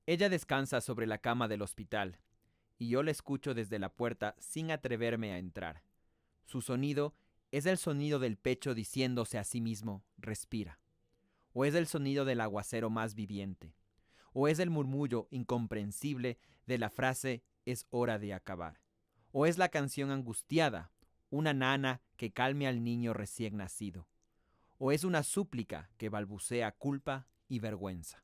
Ella descansa sobre la cama del hospital, y yo la escucho desde la puerta sin atreverme a entrar. Su sonido es el sonido del pecho diciéndose a sí mismo, respira. O es el sonido del aguacero más viviente. O es el murmullo incomprensible de la frase, es hora de acabar. O es la canción angustiada, una nana que calme al niño recién nacido. O es una súplica que balbucea culpa y vergüenza.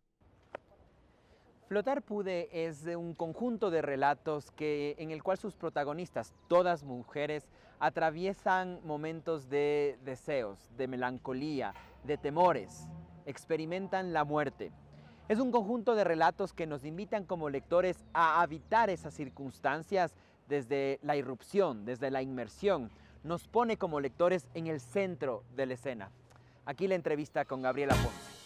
Flotar Pude es un conjunto de relatos en el cual sus protagonistas, todas mujeres, atraviesan momentos de deseos, de melancolía, de temores, experimentan la muerte. Es un conjunto de relatos que nos invitan como lectores a habitar esas circunstancias desde la irrupción, desde la inmersión. Nos pone como lectores en el centro de la escena. Aquí la entrevista con Gabriela Ponce.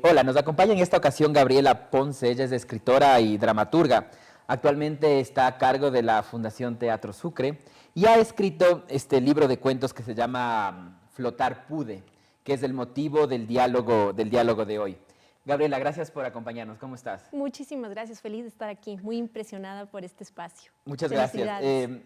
Hola, nos acompaña en esta ocasión Gabriela Ponce, ella es escritora y dramaturga. Actualmente está a cargo de la Fundación Teatro Sucre y ha escrito este libro de cuentos que se llama Flotar Pude, que es el motivo del diálogo de hoy. Gabriela, gracias por acompañarnos. ¿Cómo estás? Muchísimas gracias, feliz de estar aquí, muy impresionada por este espacio. Muchas gracias. Felicidades.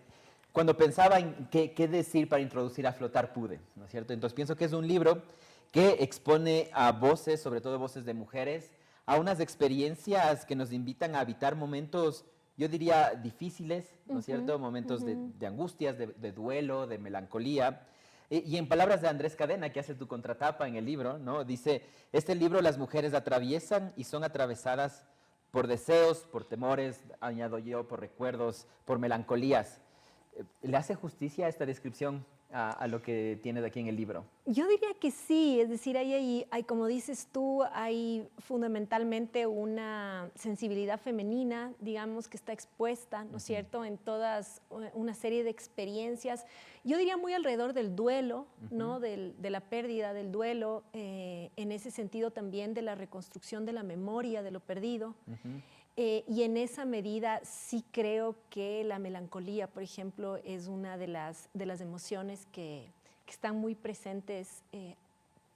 Cuando pensaba en qué decir para introducir a Flotar Pude, ¿no es cierto? Entonces pienso que es un libro que expone a voces, sobre todo voces de mujeres, a unas experiencias que nos invitan a habitar momentos, yo diría, difíciles, ¿no es cierto? Momentos de angustias, de duelo, de melancolía. Y en palabras de Andrés Cadena, que hace tu contratapa en el libro, ¿no? Dice, este libro las mujeres atraviesan y son atravesadas por deseos, por temores, añado yo, por recuerdos, por melancolías. ¿Le hace justicia esta descripción a lo que tienes aquí en el libro? Yo diría que sí, es decir, hay, como dices tú, hay fundamentalmente una sensibilidad femenina, digamos, que está expuesta, ¿no es cierto?, en todas una serie de experiencias, yo diría muy alrededor del duelo, ¿no?, de la pérdida, del duelo, en ese sentido también de la reconstrucción de la memoria de lo perdido. Y en esa medida sí creo que la melancolía, por ejemplo, es una de las emociones que están muy presentes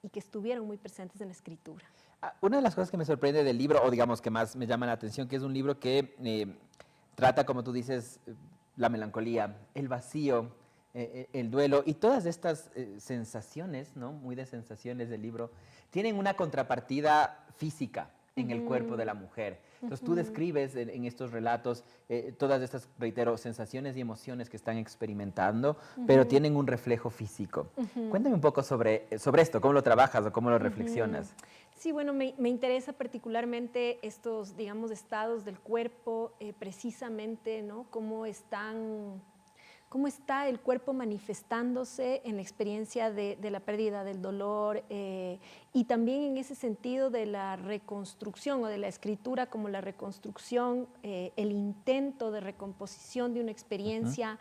y que estuvieron muy presentes en la escritura. Una de las cosas que me sorprende del libro, o digamos que más me llama la atención, que es un libro que trata, como tú dices, la melancolía, el vacío, el duelo y todas estas sensaciones, ¿no? Muy de sensaciones del libro, tienen una contrapartida física en el cuerpo de la mujer. Entonces tú describes en estos relatos todas estas, reitero, sensaciones y emociones que están experimentando, pero tienen un reflejo físico. Cuéntame un poco sobre esto, cómo lo trabajas o cómo lo reflexionas. Sí, bueno, me interesa particularmente estos, digamos, estados del cuerpo, precisamente, ¿no? Cómo está el cuerpo manifestándose en la experiencia de la pérdida, del dolor, y también en ese sentido de la reconstrucción o de la escritura como la reconstrucción, el intento de recomposición de una experiencia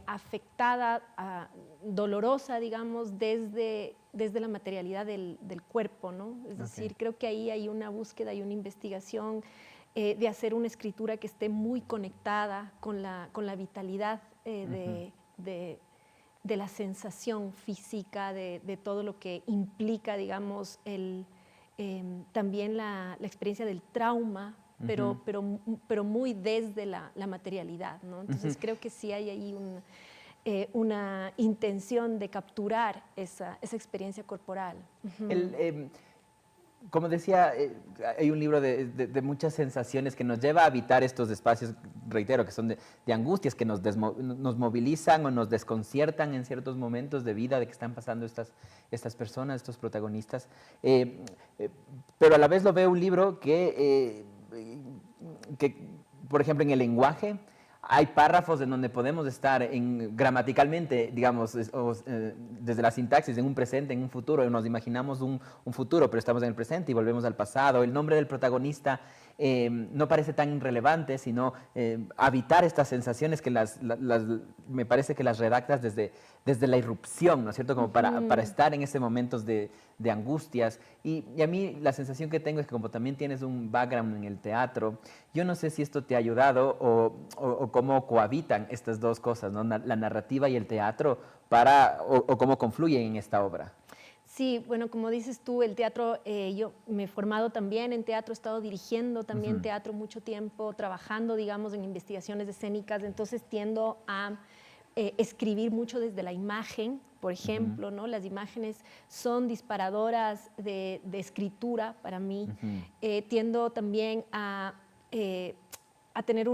afectada, dolorosa, digamos, desde la materialidad del cuerpo, ¿no? Es decir, creo que ahí hay una búsqueda y una investigación de hacer una escritura que esté muy conectada con la vitalidad de la sensación física, de todo lo que implica, digamos, también la experiencia del trauma, pero muy desde la materialidad, ¿no? Entonces creo que sí hay ahí una intención de capturar esa experiencia corporal. Como decía, hay un libro de muchas sensaciones que nos lleva a habitar estos espacios, reitero, que son de angustias, que nos movilizan o nos desconciertan en ciertos momentos de vida de que están pasando estas personas, estos protagonistas. Pero a la vez lo veo un libro que, por ejemplo, en el lenguaje, hay párrafos en donde podemos estar gramaticalmente, digamos, desde la sintaxis, en un presente, en un futuro, nos imaginamos un futuro, pero estamos en el presente y volvemos al pasado. El nombre del protagonista no parece tan relevante, sino habitar estas sensaciones que me parece que las redactas desde la irrupción, ¿no es cierto? Como para estar en ese momentos de angustias. Y a mí la sensación que tengo es que como también tienes un background en el teatro, yo no sé si esto te ha ayudado o cómo cohabitan estas dos cosas, ¿no? La narrativa y el teatro o cómo confluyen en esta obra. Sí, bueno, como dices tú, el teatro, yo me he formado también en teatro, he estado dirigiendo también teatro mucho tiempo, trabajando, digamos, en investigaciones escénicas, entonces tiendo a escribir mucho desde la imagen, por ejemplo, ¿no? Las imágenes son disparadoras de escritura para mí. Tiendo también a tener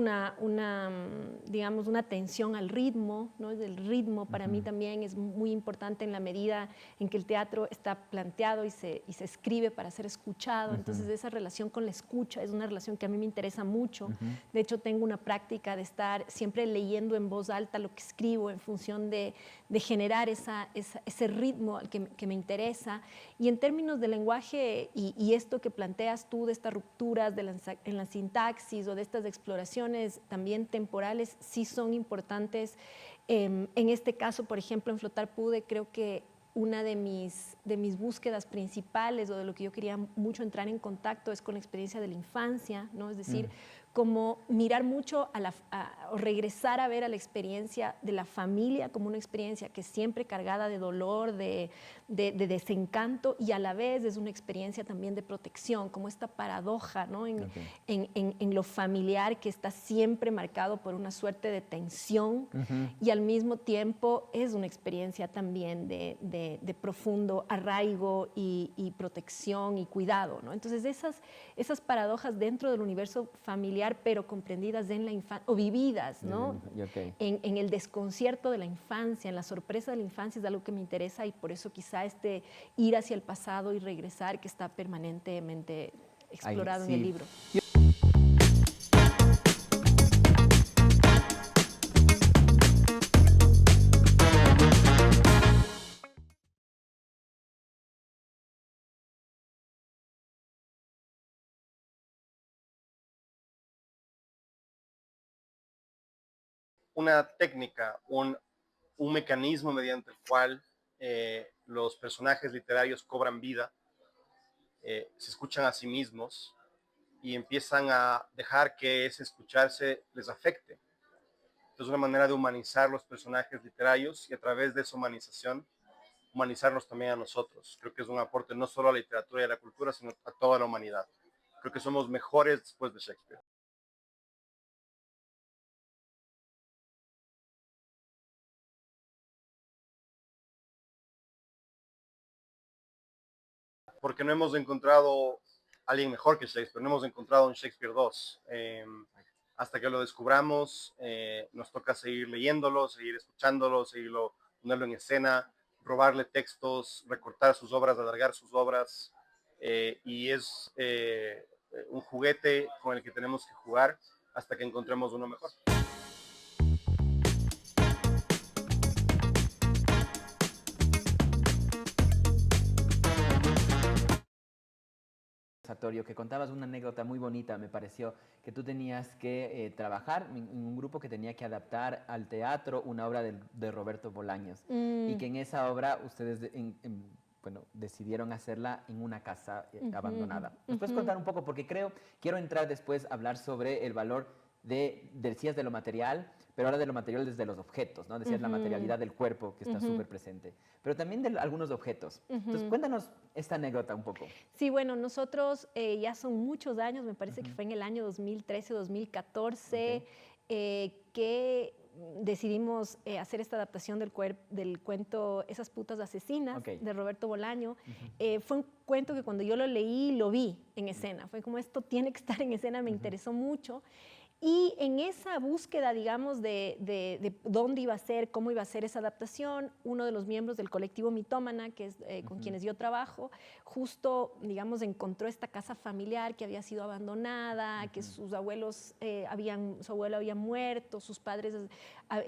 digamos, una atención al ritmo, ¿no? El ritmo para mí también es muy importante en la medida en que el teatro está planteado y se escribe para ser escuchado. Entonces, esa relación con la escucha es una relación que a mí me interesa mucho. De hecho, tengo una práctica de estar siempre leyendo en voz alta lo que escribo en función de generar ese ritmo al que me interesa. Y en términos de lenguaje y esto que planteas tú de estas rupturas en la sintaxis o de estas exploraciones también temporales sí son importantes. En este caso, por ejemplo, en Flotar Pude, creo que una de mis búsquedas principales o de lo que yo quería mucho entrar en contacto es con la experiencia de la infancia, ¿no? Es decir, como mirar mucho o regresar a ver a la experiencia de la familia como una experiencia que es siempre cargada de dolor, de desencanto, y a la vez es una experiencia también de protección, como esta paradoja, ¿no? En lo familiar que está siempre marcado por una suerte de tensión y al mismo tiempo es una experiencia también de profundo arraigo y protección y cuidado, ¿no? Entonces esas paradojas dentro del universo familiar, pero comprendidas en la infancia o vividas, ¿no? En el desconcierto de la infancia, en la sorpresa de la infancia, es algo que me interesa, y por eso quizá este ir hacia el pasado y regresar que está permanentemente explorado en el libro. Una técnica, un mecanismo mediante el cual los personajes literarios cobran vida, se escuchan a sí mismos y empiezan a dejar que ese escucharse les afecte. Entonces, una manera de humanizar los personajes literarios y a través de esa humanización, humanizarnos también a nosotros. Creo que es un aporte no solo a la literatura y a la cultura, sino a toda la humanidad. Creo que somos mejores después de Shakespeare. Porque no hemos encontrado a alguien mejor que Shakespeare, no hemos encontrado un Shakespeare 2. Hasta que lo descubramos, nos toca seguir leyéndolo, seguir escuchándolo, ponerlo en escena, robarle textos, recortar sus obras, alargar sus obras, y es un juguete con el que tenemos que jugar hasta que encontremos uno mejor. Que contabas una anécdota muy bonita, me pareció, que tú tenías que trabajar en un grupo que tenía que adaptar al teatro una obra de Roberto Bolaños, y que en esa obra ustedes bueno, decidieron hacerla en una casa abandonada. ¿Nos puedes contar un poco? Porque quiero entrar después a hablar sobre el valor decías de lo material, pero ahora de lo material desde los objetos, ¿no? Decías la materialidad del cuerpo que está súper presente, pero también de algunos objetos. Entonces, cuéntanos esta anécdota un poco. Sí, bueno, nosotros ya son muchos años, me parece que fue en el año 2013 o 2014, que decidimos hacer esta adaptación del cuento Esas putas asesinas, de Roberto Bolaño. Fue un cuento que cuando yo lo leí, lo vi en escena. Fue como, esto tiene que estar en escena, me interesó mucho. Y en esa búsqueda, digamos, de dónde iba a ser, cómo iba a ser esa adaptación, uno de los miembros del colectivo Mitómana, que es con quienes yo trabajo, justo, digamos, encontró esta casa familiar que había sido abandonada, que sus abuelos su abuelo había muerto, sus padres,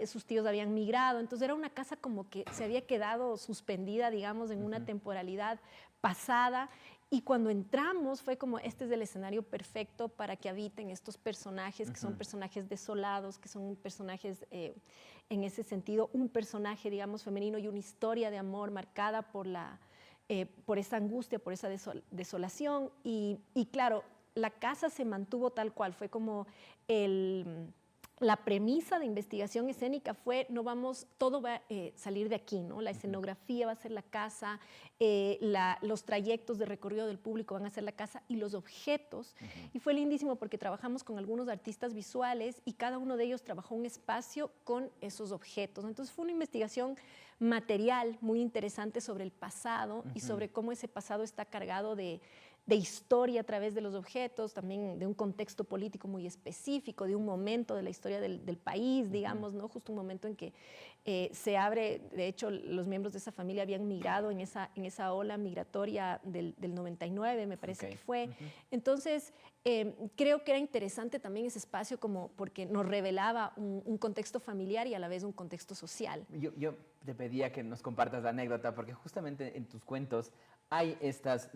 sus tíos habían migrado. Entonces era una casa como que se había quedado suspendida, digamos, en una temporalidad pasada. Y cuando entramos fue como, este es el escenario perfecto para que habiten estos personajes, que son personajes desolados, que son personajes, en ese sentido, un personaje, digamos, femenino y una historia de amor marcada por esa angustia, por esa desolación. Y claro, la casa se mantuvo tal cual, fue como la premisa de investigación escénica fue, todo va a salir de aquí, ¿no? La escenografía va a ser la casa, los trayectos de recorrido del público van a ser la casa y los objetos. Y fue lindísimo porque trabajamos con algunos artistas visuales y cada uno de ellos trabajó un espacio con esos objetos. Entonces fue una investigación material muy interesante sobre el pasado y sobre cómo ese pasado está cargado de historia a través de los objetos, también de un contexto político muy específico, de un momento de la historia del país, digamos, ¿no? Justo un momento en que se abre, de hecho, los miembros de esa familia habían migrado en esa ola migratoria del 99, me parece que fue. Entonces, creo que era interesante también ese espacio como porque nos revelaba un contexto familiar y a la vez un contexto social. Yo te pedía que nos compartas la anécdota porque justamente en tus cuentos hay estas,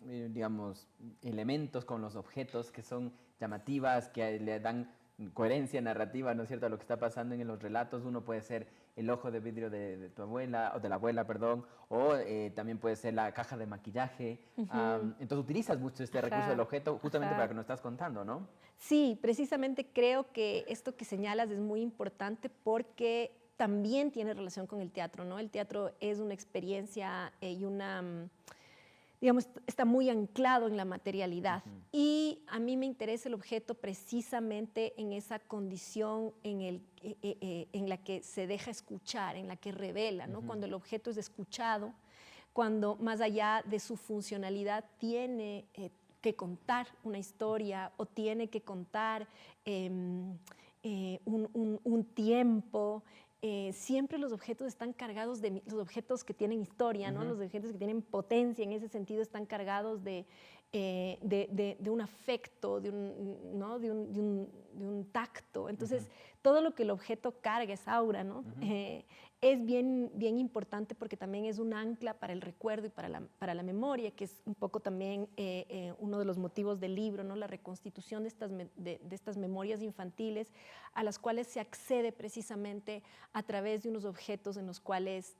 digamos, elementos con los objetos que son llamativas, que le dan coherencia narrativa, ¿no es cierto?, a lo que está pasando en los relatos. Uno puede ser el ojo de vidrio de tu abuela, o de la abuela, perdón, o también puede ser la caja de maquillaje. Entonces utilizas mucho este recurso del objeto justamente para lo que nos estás contando, ¿no? Sí, precisamente creo que esto que señalas es muy importante porque también tiene relación con el teatro, ¿no? El teatro es una experiencia y digamos, está muy anclado en la materialidad. Y a mí me interesa el objeto precisamente en esa condición en la que se deja escuchar, en la que revela, ¿no? Cuando el objeto es escuchado, cuando más allá de su funcionalidad tiene que contar una historia o tiene que contar un tiempo. Siempre los objetos están cargados los objetos que tienen historia, ¿no? Los objetos que tienen potencia en ese sentido están cargados de un afecto, de un tacto. Entonces, todo lo que el objeto carga es aura, ¿no? Es bien, bien importante porque también es un ancla para el recuerdo y para la memoria, que es un poco también uno de los motivos del libro, ¿no? La reconstitución de estas memorias infantiles a las cuales se accede precisamente a través de unos objetos en los cuales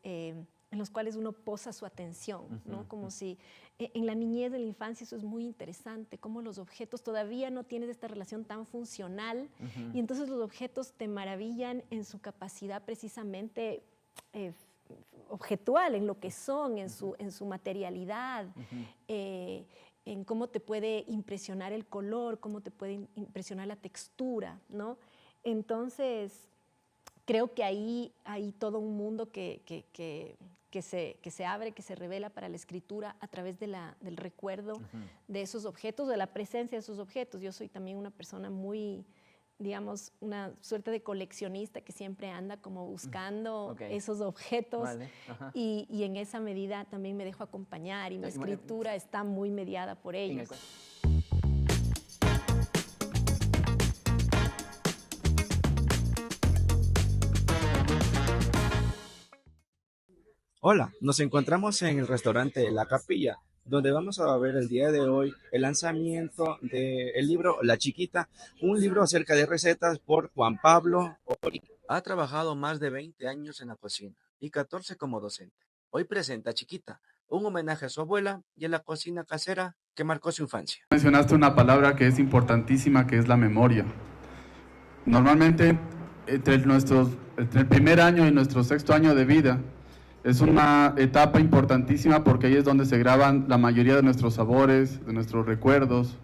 uno posa su atención, ¿no? Como si en la niñez, de la infancia, eso es muy interesante, cómo los objetos todavía no tienen esta relación tan funcional y entonces los objetos te maravillan en su capacidad precisamente objetual, en lo que son, en su materialidad, en cómo te puede impresionar el color, cómo te puede impresionar la textura, ¿no? Entonces, creo que ahí hay todo un mundo que se abre, que se revela para la escritura a través del recuerdo de esos objetos, de la presencia de esos objetos. Yo soy también una persona muy, digamos, una suerte de coleccionista que siempre anda como buscando esos objetos y en esa medida también me dejo acompañar y mi escritura está muy mediada por ellos. Hola, nos encontramos en el restaurante La Capilla, donde vamos a ver el día de hoy el lanzamiento del libro La Chiquita, un libro acerca de recetas por Juan Pablo Ori. Ha trabajado más de 20 años en la cocina y 14 como docente. Hoy presenta Chiquita, un homenaje a su abuela y a la cocina casera que marcó su infancia. Mencionaste una palabra que es importantísima, que es la memoria. Normalmente, entre el primer año y nuestro sexto año de vida, es una etapa importantísima porque ahí es donde se graban la mayoría de nuestros sabores, de nuestros recuerdos.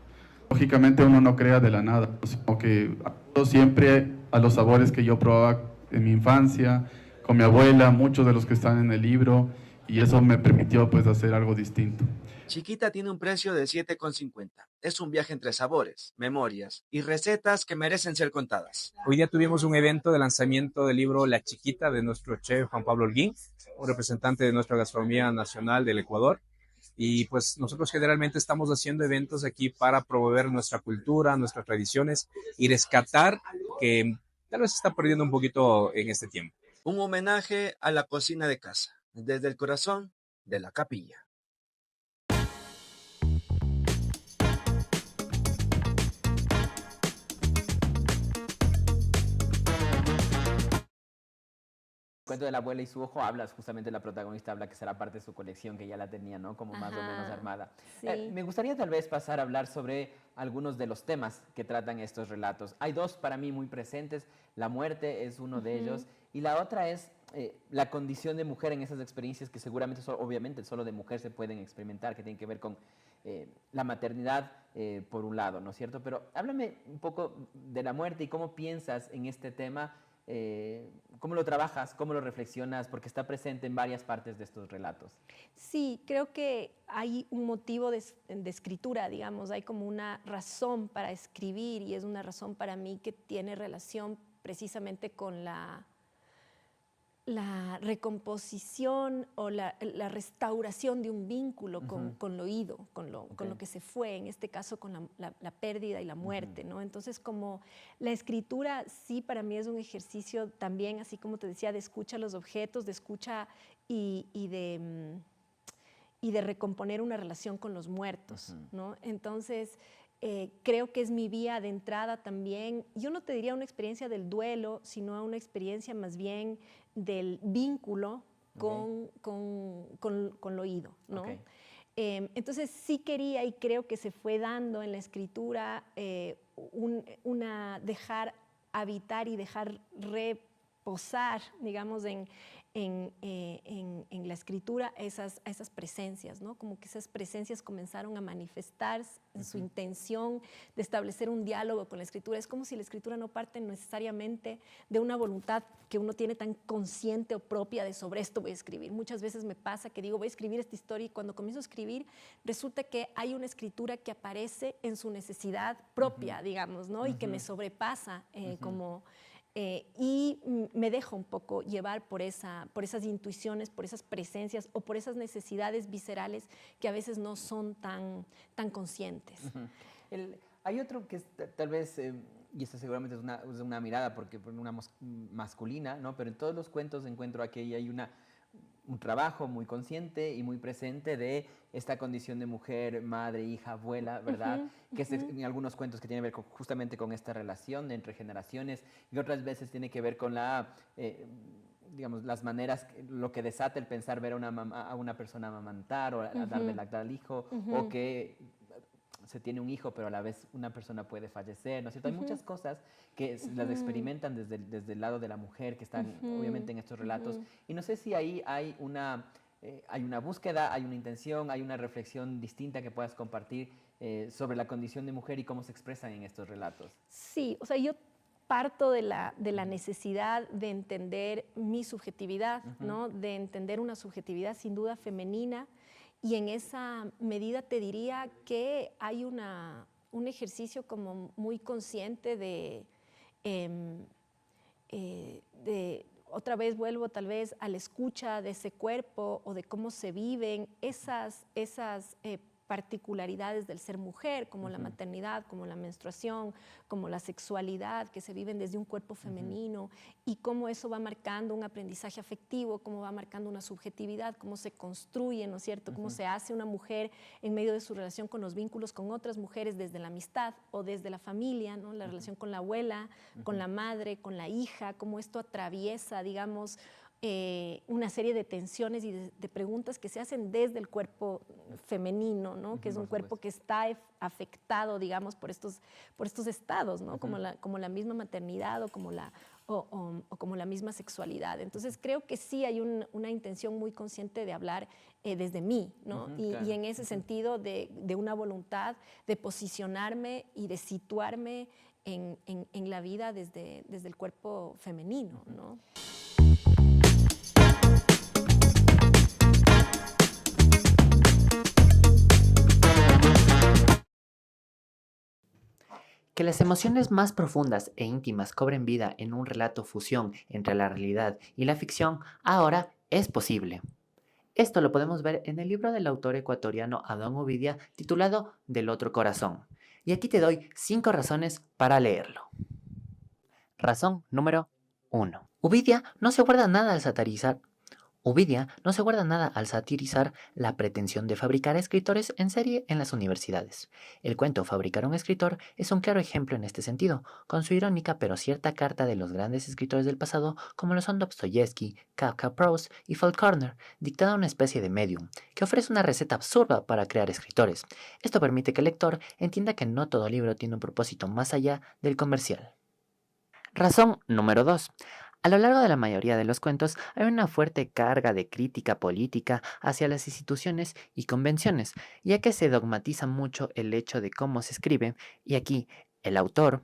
Lógicamente uno no crea de la nada, sino que acudo siempre a los sabores que yo probaba en mi infancia, con mi abuela, muchos de los que están en el libro, y eso me permitió pues hacer algo distinto. Chiquita tiene un precio de $7,50. Es un viaje entre sabores, memorias y recetas que merecen ser contadas. Hoy día tuvimos un evento de lanzamiento del libro La Chiquita de nuestro chef Juan Pablo Holguín, un representante de nuestra gastronomía nacional del Ecuador. Y pues nosotros generalmente estamos haciendo eventos aquí para promover nuestra cultura, nuestras tradiciones y rescatar que tal vez se está perdiendo un poquito en este tiempo. Un homenaje a la cocina de casa, desde el corazón de La Capilla. cuento de la abuela y su ojo, hablas justamente, la protagonista habla que será parte de su colección, que ya la tenía, ¿no? Como más o menos Ajá, armada. sí. Me gustaría tal vez pasar a hablar sobre algunos de los temas que tratan estos relatos. Hay dos para mí muy presentes. La muerte es uno de ellos y la otra es la condición de mujer en esas experiencias que seguramente, obviamente, solo de mujer se pueden experimentar, que tienen que ver con la maternidad por un lado, ¿no es cierto? Pero háblame un poco de la muerte y cómo piensas en este tema, cómo lo trabajas, cómo lo reflexionas, porque está presente en varias partes de estos relatos. Sí, creo que hay un motivo de escritura, digamos, hay como una razón para escribir y es una razón para mí que tiene relación precisamente con la recomposición o la restauración de un vínculo con lo ido, con lo que se fue, en este caso con la pérdida y la muerte, ¿no? Entonces, como la escritura sí para mí es un ejercicio también, así como te decía, de escucha a los objetos, de escucha y de recomponer una relación con los muertos, ¿no? Entonces, creo que es mi vía de entrada también. Yo no te diría una experiencia del duelo, sino una experiencia más bien del vínculo con lo ido, ¿no? Entonces sí quería y creo que se fue dando en la escritura dejar habitar y dejar reposar, digamos, en la escritura esas presencias, ¿no? Como que esas presencias comenzaron a manifestar en su intención de establecer un diálogo con la escritura. Es como si la escritura no parte necesariamente de una voluntad que uno tiene tan consciente o propia de sobre esto voy a escribir. Muchas veces me pasa que digo voy a escribir esta historia y cuando comienzo a escribir resulta que hay una escritura que aparece en su necesidad propia, digamos, ¿no? Y que me sobrepasa y me dejo un poco llevar por esas intuiciones, por esas presencias o por esas necesidades viscerales que a veces no son tan conscientes. Hay otro que es tal vez, y esta seguramente es una mirada porque una masculina, ¿no? Pero en todos los cuentos encuentro aquí hay un trabajo muy consciente y muy presente de esta condición de mujer, madre, hija, abuela, ¿verdad? Que es en algunos cuentos que tiene que ver justamente con esta relación entre generaciones y otras veces tiene que ver con digamos, las maneras, lo que desata el pensar ver a una persona amamantar o a darle lactar al hijo o que se tiene un hijo, pero a la vez una persona puede fallecer, ¿no es cierto? Hay muchas cosas que las experimentan desde el lado de la mujer, que están obviamente en estos relatos. Y no sé si ahí hay una búsqueda, hay una intención, hay una reflexión distinta que puedas compartir sobre la condición de mujer y cómo se expresan en estos relatos. Sí, o sea, yo parto de la necesidad de entender mi subjetividad, ¿no? De entender una subjetividad sin duda femenina. Y en esa medida te diría que hay un ejercicio como muy consciente otra vez vuelvo tal vez a la escucha de ese cuerpo o de cómo se viven esas particularidades del ser mujer, como la maternidad, como la menstruación, como la sexualidad, que se viven desde un cuerpo femenino, y cómo eso va marcando un aprendizaje afectivo, cómo va marcando una subjetividad, cómo se construye, ¿no es cierto? Cómo se hace una mujer en medio de su relación con los vínculos con otras mujeres desde la amistad o desde la familia, ¿no? La relación con la abuela, con la madre, con la hija, cómo esto atraviesa, digamos, una serie de tensiones y de preguntas que se hacen desde el cuerpo femenino, ¿no? Que es un cuerpo que está afectado, digamos, por estos estados, ¿no? Como la misma maternidad o como la misma sexualidad. Entonces creo que sí hay una intención muy consciente de hablar desde mí, ¿no? Claro. Y en ese sentido de una voluntad de posicionarme y de situarme en la vida desde el cuerpo femenino, ¿no? Que las emociones más profundas e íntimas cobren vida en un relato fusión entre la realidad y la ficción ahora es posible. Esto lo podemos ver en el libro del autor ecuatoriano Adán Ovidia titulado Del otro corazón. Y aquí te doy 5 razones para leerlo. Razón número 1. Ovidia no se guarda nada al satirizar Ovidia no se guarda nada al satirizar la pretensión de fabricar escritores en serie en las universidades. El cuento Fabricar un escritor es un claro ejemplo en este sentido, con su irónica pero cierta carta de los grandes escritores del pasado como lo son Dostoyevsky, Kafka, Proust y Faulkner, dictada a una especie de medium, que ofrece una receta absurda para crear escritores. Esto permite que el lector entienda que no todo libro tiene un propósito más allá del comercial. Razón número 2. A lo largo de la mayoría de los cuentos hay una fuerte carga de crítica política hacia las instituciones y convenciones, ya que se dogmatiza mucho el hecho de cómo se escribe, y aquí el autor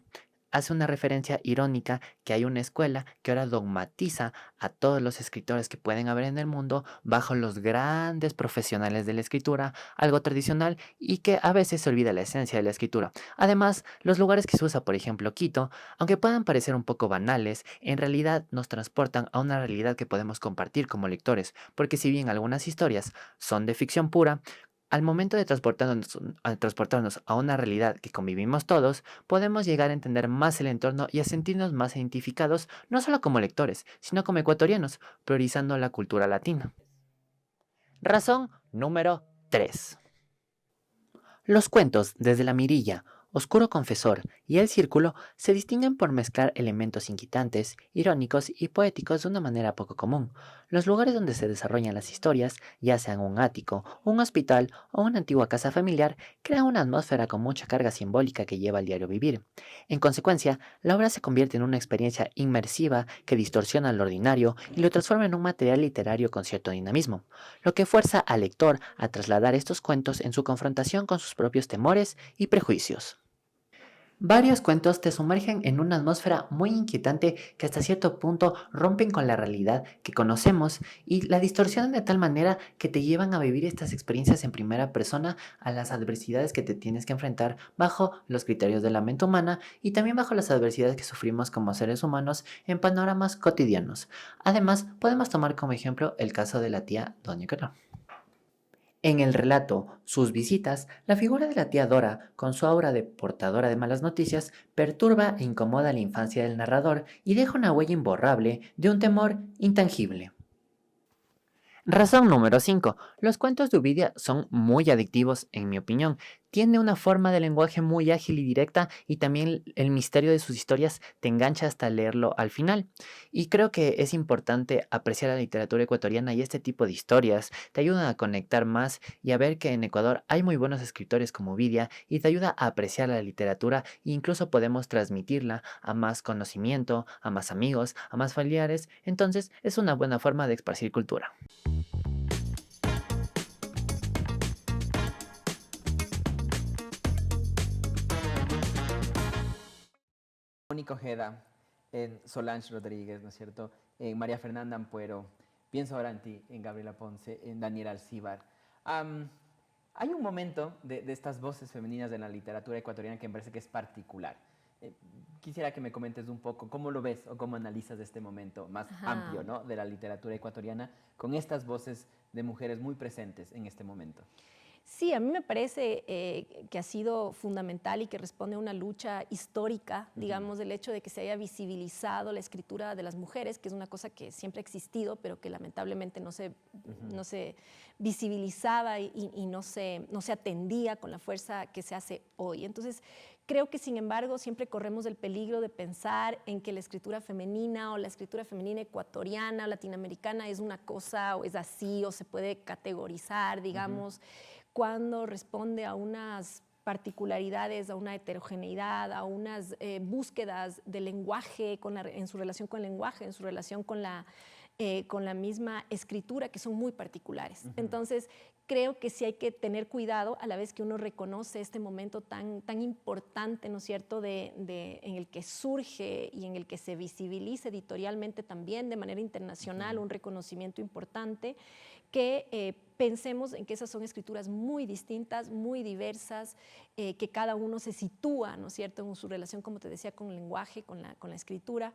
hace una referencia irónica que hay una escuela que ahora dogmatiza a todos los escritores que pueden haber en el mundo bajo los grandes profesionales de la escritura, algo tradicional y que a veces se olvida la esencia de la escritura. Además, los lugares que se usa, por ejemplo, Quito, aunque puedan parecer un poco banales, en realidad nos transportan a una realidad que podemos compartir como lectores, porque si bien algunas historias son de ficción pura, al momento de transportarnos a una realidad que convivimos todos, podemos llegar a entender más el entorno y a sentirnos más identificados, no solo como lectores, sino como ecuatorianos, priorizando la cultura latina. Razón número 3. Los cuentos desde la mirilla, Oscuro Confesor y El Círculo se distinguen por mezclar elementos inquietantes, irónicos y poéticos de una manera poco común. Los lugares donde se desarrollan las historias, ya sean un ático, un hospital o una antigua casa familiar, crean una atmósfera con mucha carga simbólica que lleva al diario vivir. En consecuencia, la obra se convierte en una experiencia inmersiva que distorsiona lo ordinario y lo transforma en un material literario con cierto dinamismo, lo que fuerza al lector a trasladar estos cuentos en su confrontación con sus propios temores y prejuicios. Varios cuentos te sumergen en una atmósfera muy inquietante que hasta cierto punto rompen con la realidad que conocemos y la distorsionan de tal manera que te llevan a vivir estas experiencias en primera persona a las adversidades que te tienes que enfrentar bajo los criterios de la mente humana y también bajo las adversidades que sufrimos como seres humanos en panoramas cotidianos. Además, podemos tomar como ejemplo el caso de la tía Doña Clara. En el relato Sus visitas, la figura de la tía Dora, con su aura de portadora de malas noticias, perturba e incomoda la infancia del narrador y deja una huella imborrable de un temor intangible. Razón número 5. Los cuentos de Ovidia son muy adictivos, en mi opinión. Tiene una forma de lenguaje muy ágil y directa y también el misterio de sus historias te engancha hasta leerlo al final. Y creo que es importante apreciar la literatura ecuatoriana y este tipo de historias. Te ayudan a conectar más y a ver que en Ecuador hay muy buenos escritores como Ovidia y te ayuda a apreciar la literatura e incluso podemos transmitirla a más conocimiento, a más amigos, a más familiares. Entonces es una buena forma de esparcir cultura. Mónica Ojeda, en Solange Rodríguez, ¿no es cierto? En María Fernanda Ampuero. Pienso ahora en ti, en Gabriela Ponce, en Daniel Alcíbar. Hay un momento de estas voces femeninas de la literatura ecuatoriana que me parece que es particular. Quisiera que me comentes un poco cómo lo ves o cómo analizas este momento más amplio, ¿no?, de la literatura ecuatoriana con estas voces de mujeres muy presentes en este momento. Sí, a mí me parece que ha sido fundamental y que responde a una lucha histórica, digamos, del hecho de que se haya visibilizado la escritura de las mujeres, que es una cosa que siempre ha existido, pero que lamentablemente no se visibilizaba y no se atendía con la fuerza que se hace hoy. Entonces, creo que, sin embargo, siempre corremos el peligro de pensar en que la escritura femenina o la escritura femenina ecuatoriana o latinoamericana es una cosa o es así o se puede categorizar, digamos, cuando responde a unas particularidades, a una heterogeneidad, a unas búsquedas del lenguaje en su relación con el lenguaje, en su relación con la misma escritura, que son muy particulares. Entonces, creo que sí hay que tener cuidado a la vez que uno reconoce este momento tan importante, ¿no es cierto?, en el que surge y en el que se visibiliza editorialmente también de manera internacional un reconocimiento importante, que pensemos en que esas son escrituras muy distintas, muy diversas, que cada uno se sitúa, ¿no es cierto?, en su relación, como te decía, con el lenguaje, con la escritura,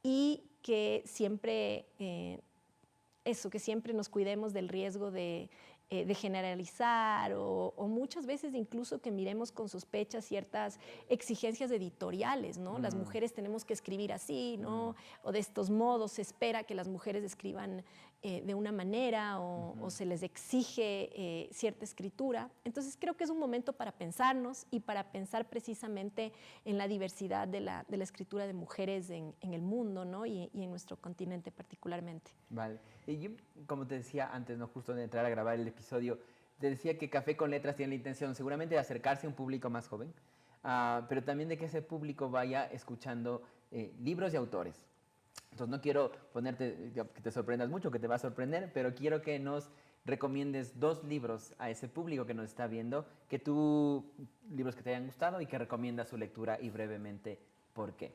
y que siempre, que siempre nos cuidemos del riesgo de generalizar o muchas veces incluso que miremos con sospecha ciertas exigencias editoriales, ¿no? Las mujeres tenemos que escribir así, ¿no? O de estos modos se espera que las mujeres escriban de una manera o se les exige cierta escritura. Entonces creo que es un momento para pensarnos y para pensar precisamente en la diversidad de la escritura de mujeres en el mundo, ¿no? y en nuestro continente particularmente. Vale. Y yo, como te decía antes, ¿no? Justo de entrar a grabar el episodio, te decía que Café con Letras tiene la intención seguramente de acercarse a un público más joven, pero también de que ese público vaya escuchando libros y autores. Entonces no quiero ponerte, que te sorprendas mucho, que te va a sorprender, pero quiero que nos recomiendes 2 libros a ese público que nos está viendo, libros que te hayan gustado y que recomiendas su lectura y brevemente por qué.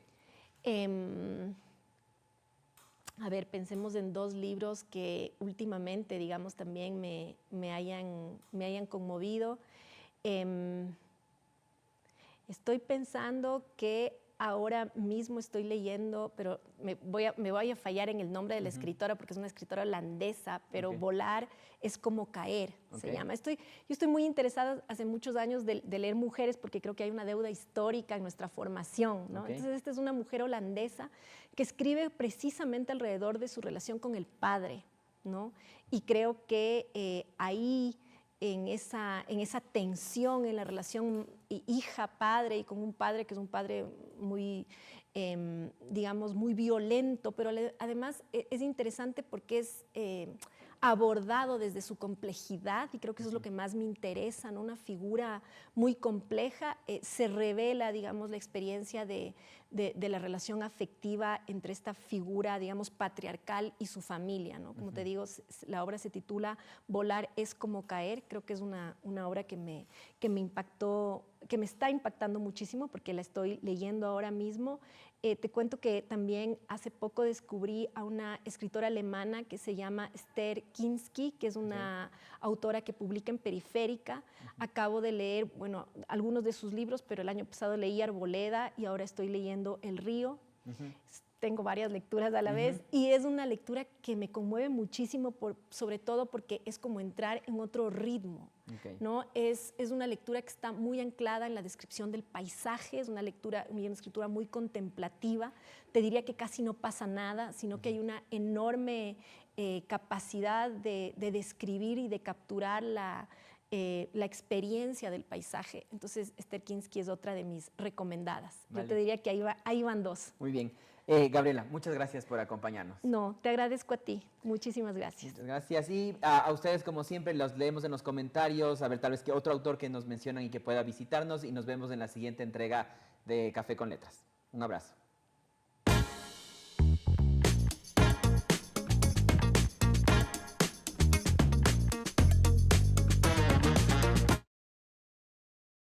A ver, pensemos en 2 libros que últimamente, digamos, también me hayan conmovido. Estoy pensando que ahora mismo estoy leyendo, pero me voy a fallar en el nombre de la escritora porque es una escritora holandesa, pero Volar es como caer, se llama. Yo estoy muy interesada hace muchos años de leer mujeres porque creo que hay una deuda histórica en nuestra formación, ¿no? Entonces esta es una mujer holandesa que escribe precisamente alrededor de su relación con el padre, ¿no? Y creo que ahí en esa tensión en la relación hija-padre y con un padre que es un padre muy, digamos, muy violento, pero además es interesante porque es abordado desde su complejidad y creo que eso es lo que más me interesa, ¿no? Una figura muy compleja, se revela, digamos, la experiencia de la relación afectiva entre esta figura, digamos, patriarcal y su familia, ¿no? Como te digo, la obra se titula Volar es como caer, creo que es una obra que me impactó, que me está impactando muchísimo porque la estoy leyendo ahora mismo. Te cuento que también hace poco descubrí a una escritora alemana que se llama Esther Kinsky, que es una autora que publica en Periférica. Acabo de leer, bueno, algunos de sus libros, pero el año pasado leí Arboleda y ahora estoy leyendo El río. Tengo varias lecturas a la vez y es una lectura que me conmueve muchísimo, sobre todo porque es como entrar en otro ritmo, ¿no? Es una lectura que está muy anclada en la descripción del paisaje, es una escritura muy contemplativa. Te diría que casi no pasa nada, sino que hay una enorme capacidad de describir y de capturar la experiencia del paisaje. Entonces, Esther Kinsky es otra de mis recomendadas. Yo te diría que ahí van 2. Muy bien. Gabriela, muchas gracias por acompañarnos. No, te agradezco a ti. Muchísimas gracias. Muchas gracias. Y a ustedes, como siempre, los leemos en los comentarios, a ver tal vez que otro autor que nos mencionan y que pueda visitarnos, y nos vemos en la siguiente entrega de Café con Letras. Un abrazo.